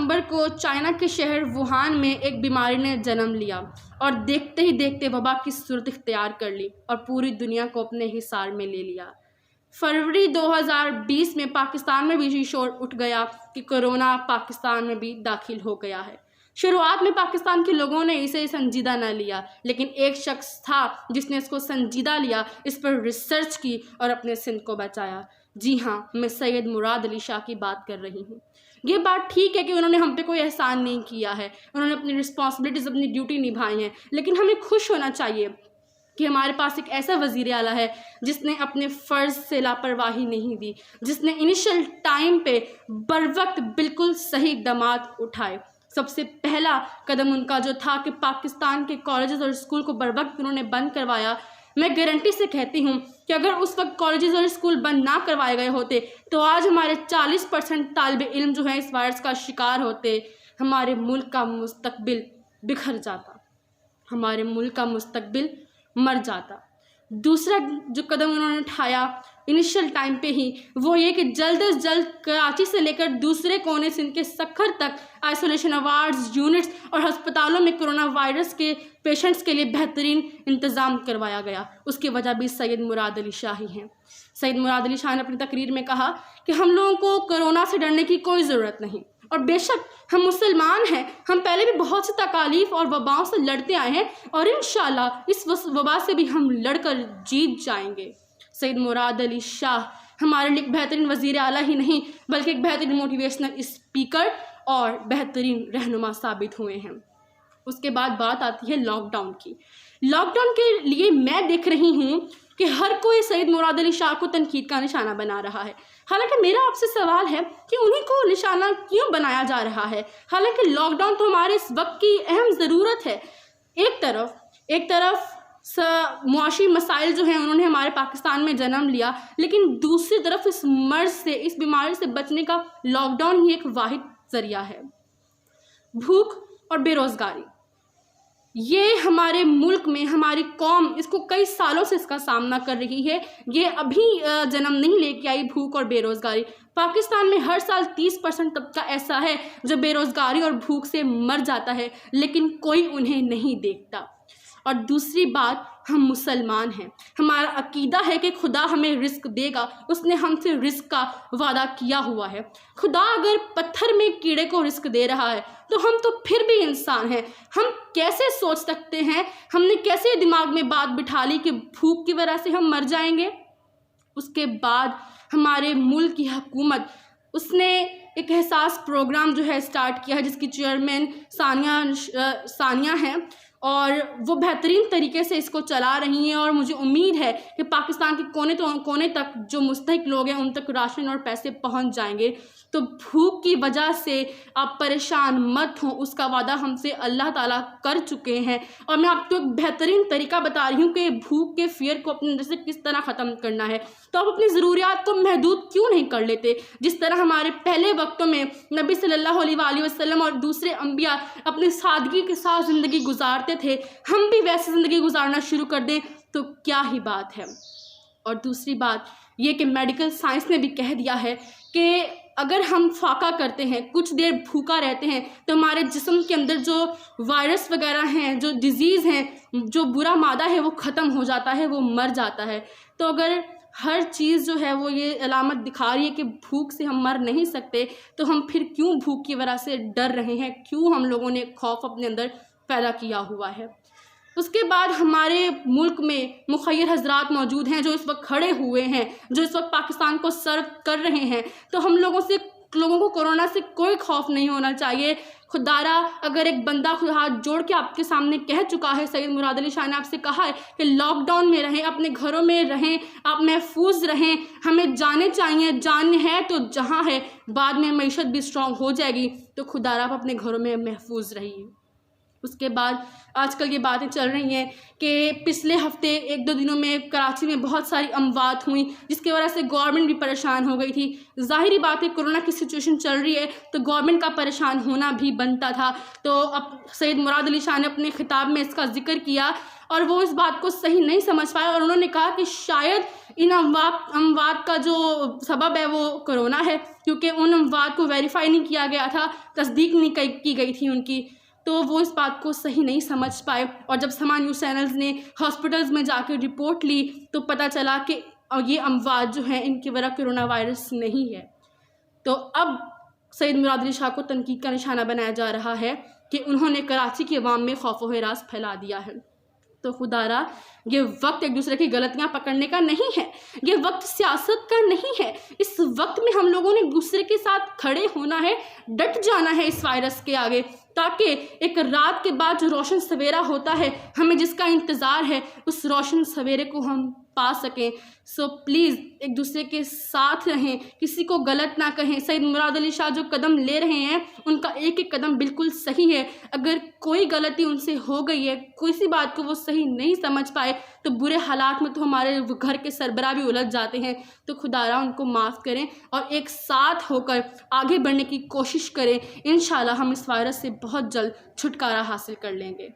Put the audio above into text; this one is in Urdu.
دسمبر کو چائنا کے شہر ووہان میں ایک بیماری نے جنم لیا اور دیکھتے ہی دیکھتے وبا کی صورت اختیار کر لی اور پوری دنیا کو اپنے حصار میں لے لیا۔ فروری 2020 میں پاکستان میں بھی شور اٹھ گیا کہ کورونا پاکستان میں بھی داخل ہو گیا ہے۔ شروعات میں پاکستان کے لوگوں نے اسے سنجیدہ نہ لیا، لیکن ایک شخص تھا جس نے اس کو سنجیدہ لیا، اس پر ریسرچ کی اور اپنے سندھ کو بچایا۔ جی ہاں، میں سید مراد علی شاہ کی بات کر رہی ہوں۔ یہ بات ٹھیک ہے کہ انہوں نے ہم پہ کوئی احسان نہیں کیا ہے، انہوں نے اپنی رسپانسبلٹیز، اپنی ڈیوٹی نبھائی ہیں، لیکن ہمیں خوش ہونا چاہیے کہ ہمارے پاس ایک ایسا وزیر اعلیٰ ہے جس نے اپنے فرض سے لاپرواہی نہیں دی، جس نے انیشل ٹائم پہ بروقت بالکل صحیح اقدامات اٹھائے۔ سب سے پہلا قدم ان کا جو تھا کہ پاکستان کے کالجز اور اسکول کو بروقت انہوں نے بند کروایا۔ میں گارنٹی سے کہتی ہوں کہ اگر اس وقت کالجز اور اسکول بند نہ کروائے گئے ہوتے تو آج ہمارے 40% طالب علم جو ہیں اس وائرس کا شکار ہوتے، ہمارے ملک کا مستقبل بکھر جاتا، ہمارے ملک کا مستقبل مر جاتا۔ دوسرا جو قدم انہوں نے اٹھایا انیشل ٹائم پہ ہی، وہ یہ کہ جلد از جلد کراچی سے لے کر دوسرے کونے سندھ کے سکھر تک آئسولیشن وارڈز، یونٹس اور ہسپتالوں میں کرونا وائرس کے پیشنٹس کے لیے بہترین انتظام کروایا گیا۔ اس کی وجہ بھی سید مراد علی شاہ ہی ہیں۔ سید مراد علی شاہ نے اپنی تقریر میں کہا کہ ہم لوگوں کو کرونا سے ڈرنے کی کوئی ضرورت نہیں، اور بے شک ہم مسلمان ہیں، ہم پہلے بھی بہت سی تکالیف اور وباؤں سے لڑتے آئے ہیں، اور انشاءاللہ اس وبا سے بھی ہم لڑ کر جیت جائیں گے۔ سید مراد علی شاہ ہمارے لیے ایک بہترین وزیر اعلیٰ ہی نہیں بلکہ ایک بہترین موٹیویشنل اسپیکر اور بہترین رہنما ثابت ہوئے ہیں۔ اس کے بعد بات آتی ہے لاک ڈاؤن کی۔ لاک ڈاؤن کے لیے میں دیکھ رہی ہوں کہ ہر کوئی سید مراد علی شاہ کو تنقید کا نشانہ بنا رہا ہے، حالانکہ میرا آپ سے سوال ہے کہ انہیں کو نشانہ کیوں بنایا جا رہا ہے، حالانکہ لاک ڈاؤن تو ہمارے اس وقت کی اہم ضرورت ہے۔ ایک طرف معاشی مسائل جو ہیں انہوں نے ہمارے پاکستان میں جنم لیا، لیکن دوسری طرف اس مرض سے، اس بیماری سے بچنے کا لاک ڈاؤن ہی ایک واحد ذریعہ ہے۔ بھوک اور بے روزگاری، یہ ہمارے ملک میں ہماری قوم اس کو کئی سالوں سے اس کا سامنا کر رہی ہے، یہ ابھی جنم نہیں لے کے آئی بھوک اور بے روزگاری۔ پاکستان میں ہر سال 30% طبقہ ایسا ہے جو بے روزگاری اور بھوک سے مر جاتا ہے، لیکن کوئی انہیں نہیں دیکھتا۔ اور دوسری بات، ہم مسلمان ہیں، ہمارا عقیدہ ہے کہ خدا ہمیں رزق دے گا، اس نے ہم سے رزق کا وعدہ کیا ہوا ہے۔ خدا اگر پتھر میں کیڑے کو رزق دے رہا ہے تو ہم تو پھر بھی انسان ہیں، ہم کیسے سوچ سکتے ہیں، ہم نے کیسے دماغ میں بات بٹھا لی کہ بھوک کی وجہ سے ہم مر جائیں گے۔ اس کے بعد ہمارے ملک کی حکومت، اس نے ایک احساس پروگرام جو ہے اسٹارٹ کیا ہے جس کی چیئرمین ثانیہ ہیں، اور وہ بہترین طریقے سے اس کو چلا رہی ہیں، اور مجھے امید ہے کہ پاکستان کے کونے تک جو مستحق لوگ ہیں ان تک راشن اور پیسے پہنچ جائیں گے۔ تو بھوک کی وجہ سے آپ پریشان مت ہوں، اس کا وعدہ ہم سے اللہ تعالیٰ کر چکے ہیں، اور میں آپ کو ایک بہترین طریقہ بتا رہی ہوں کہ بھوک کے فیئر کو اپنے اندر سے کس طرح ختم کرنا ہے۔ تو آپ اپنی ضروریات کو محدود کیوں نہیں کر لیتے؟ جس طرح ہمارے پہلے وقتوں میں نبی صلی اللہ علیہ وآلہ وسلم اور دوسرے انبیاء اپنی سادگی کے ساتھ زندگی گزارتے تھے، ہم بھی ویسے زندگی گزارنا شروع کر دیں تو کیا ہی بات ہے۔ اور دوسری بات یہ کہ میڈیکل سائنس نے بھی کہہ دیا ہے کہ اگر ہم فاقہ کرتے ہیں، کچھ دیر بھوکا رہتے ہیں، تو ہمارے جسم کے اندر جو وائرس وغیرہ ہیں، جو ڈیزیز ہیں، جو برا مادہ ہے وہ ختم ہو جاتا ہے، وہ مر جاتا ہے۔ تو اگر ہر چیز جو ہے وہ یہ علامت دکھا رہی ہے کہ بھوک سے ہم مر نہیں سکتے، تو ہم پھر کیوں بھوک کی وجہ سے ڈر رہے ہیں، کیوں ہم لوگوں نے خوف اپنے اندر پیدا کیا ہوا ہے۔ اس کے بعد ہمارے ملک میں مخیر حضرات موجود ہیں جو اس وقت کھڑے ہوئے ہیں، جو اس وقت پاکستان کو سرو کر رہے ہیں، تو ہم لوگوں کو کورونا سے کوئی خوف نہیں ہونا چاہیے۔ خدارا اگر ایک بندہ ہاتھ جوڑ کے آپ کے سامنے کہہ چکا ہے، سید مراد علی شاہ نے آپ سے کہا ہے کہ لاک ڈاؤن میں رہیں، اپنے گھروں میں رہیں، آپ محفوظ رہیں، ہمیں جانے چاہیے، جان ہے تو جہاں ہے، بعد میں معیشت بھی اسٹرانگ ہو جائے گی، تو خدارا آپ اپنے گھروں میں محفوظ رہیے۔ اس کے بعد آج کل یہ باتیں چل رہی ہیں کہ پچھلے ہفتے 1-2 دنوں میں کراچی میں بہت ساری اموات ہوئیں، جس کی وجہ سے گورنمنٹ بھی پریشان ہو گئی تھی۔ ظاہری بات ہے کرونا کی سچویشن چل رہی ہے تو گورنمنٹ کا پریشان ہونا بھی بنتا تھا۔ تو اب سید مراد علی شاہ نے اپنے خطاب میں اس کا ذکر کیا اور وہ اس بات کو صحیح نہیں سمجھ پائے، اور انہوں نے کہا کہ شاید ان اموات کا جو سبب ہے وہ کرونا ہے، کیونکہ ان اموات کو ویریفائی نہیں کیا گیا تھا، تصدیق نہیں کی گئی تھی ان کی، تو وہ اس بات کو صحیح نہیں سمجھ پائے۔ اور جب سما نیوز چینلز نے ہاسپٹلز میں جا کے رپورٹ لی تو پتہ چلا کہ یہ اموات جو ہیں ان کی وجہ کرونا وائرس نہیں ہے۔ تو اب سید مراد علی شاہ کو تنقید کا نشانہ بنایا جا رہا ہے کہ انہوں نے کراچی کی عوام میں خوف و ہراس پھیلا دیا ہے۔ تو خدا را یہ وقت ایک دوسرے کی غلطیاں پکڑنے کا نہیں ہے، یہ وقت سیاست کا نہیں ہے۔ اس وقت میں ہم لوگوں نے ایک دوسرے کے ساتھ کھڑے ہونا ہے، ڈٹ جانا ہے اس وائرس کے آگے، تاکہ ایک رات کے بعد جو روشن سویرا ہوتا ہے ہمیں جس کا انتظار ہے اس روشن سویرے کو ہم پا سکیں۔ سو پلیز ایک دوسرے کے ساتھ رہیں، کسی کو غلط نہ کہیں۔ سید مراد علی شاہ جو قدم لے رہے ہیں ان کا ایک ایک قدم بالکل صحیح ہے۔ اگر کوئی غلطی ان سے ہو گئی ہے، کسی بات کو وہ صحیح نہیں سمجھ پائے تو برے حالات میں تو ہمارے گھر کے سربراہ بھی الجھ جاتے ہیں، تو خدا را ان کو معاف کریں اور ایک ساتھ ہو کر آگے بڑھنے کی کوشش کریں۔ انشاءاللہ ہم اس وائرس سے بہت جلد چھٹکارا حاصل کر لیں گے۔